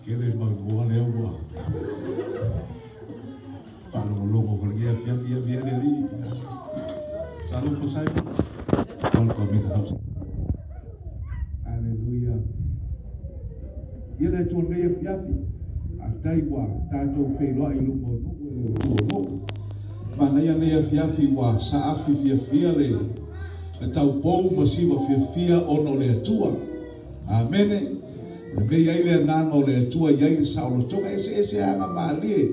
Kele magua leo wa. Falo logo for dia fia deli. Salut for sai. Welcome in the house. Hallelujah. Yele tuone ya fiafi. Aftai wa tato fe lo ai lumo no. Mana ya ne fiafi wa saafi fia le. E tau pou masiva fia ono le atua. Amene. Me ia ile nganga o le atua ia ile saulo tonga ese anga malie.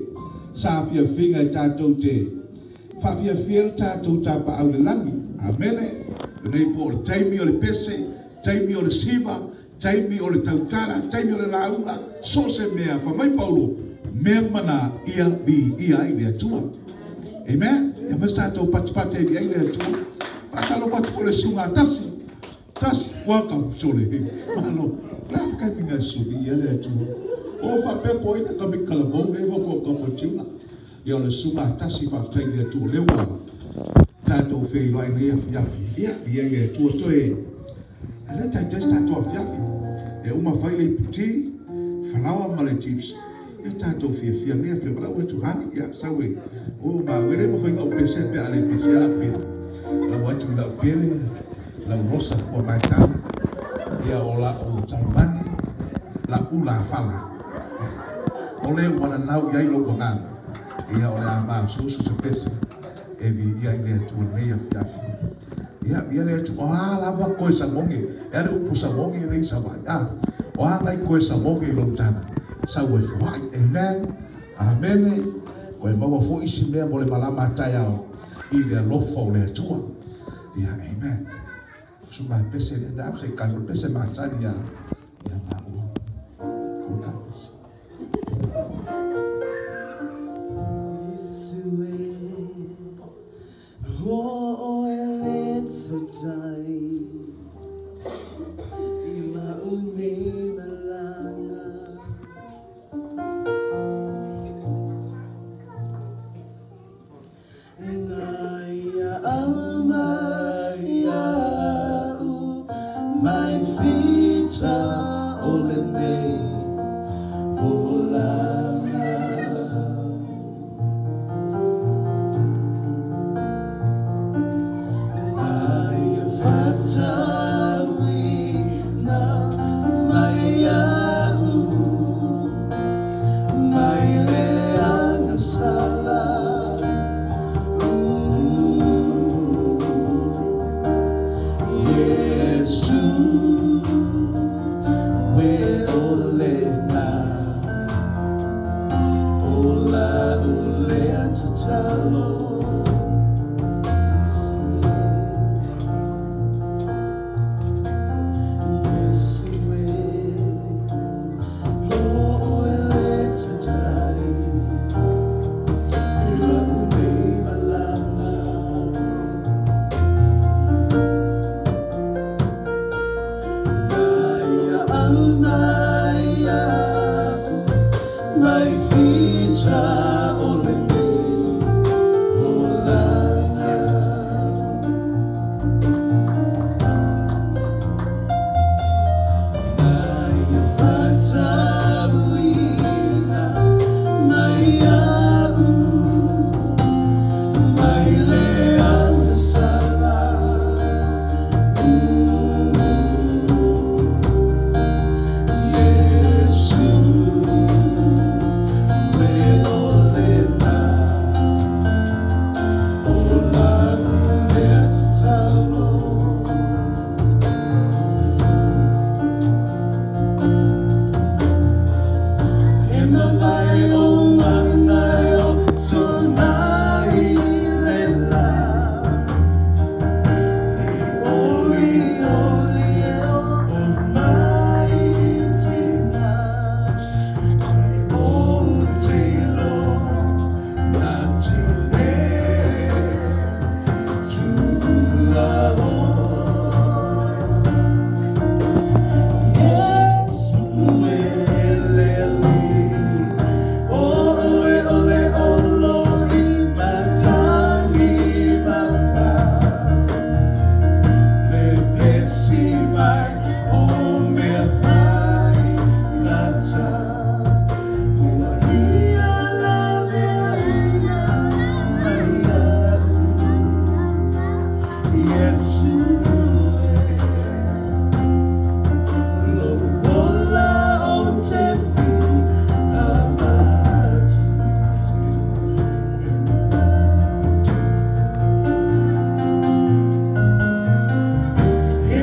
Sa fia e tatou te. Fa fia tatou tapa au le langi. Amene. Nei po le taimi o le pese, taimi o le siva, taimi o le tautara, taimi o le launga, so se mea fa mai Paulo. Mea mana ia ile atua. Amen. Ya mesta tau patipate ia ile atua. Kalau buat boleh sungai tas, welcome sole. Malo, nak kami ngasuh dia le tu. Oh, fa pepo ini kami kalau bau ni bawa kau cina. Ya le sungai tas si fa tai dia tu lewa. Tato fei lo ini ya dia tu e. Ada just tato fiafi. Uma fai le piti, flower male chips. Ya tato fia ni fia flower tu hani ya sawe. Oh, ma wele mo fai au pese pe ale pese ala pe. La watu la pele la rosa for my time ya ola o tamani la ula fala ole wana nau ya ilo bonga ya ola ma so se pese evi ya ile tu meia fiafi ya le tu ala ba coisa monge era o pusa monge le sabai o ala coisa monge lo tana sa we foi amen ko e mawa fo isi me mole malama taya ile lofo le tua. Ya amen. Suma pese dia dah saya kalau pese macam ya mau kukas. Oh, let's die. Ila uni melanga. Naya ama. My feet are all in me,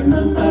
Remember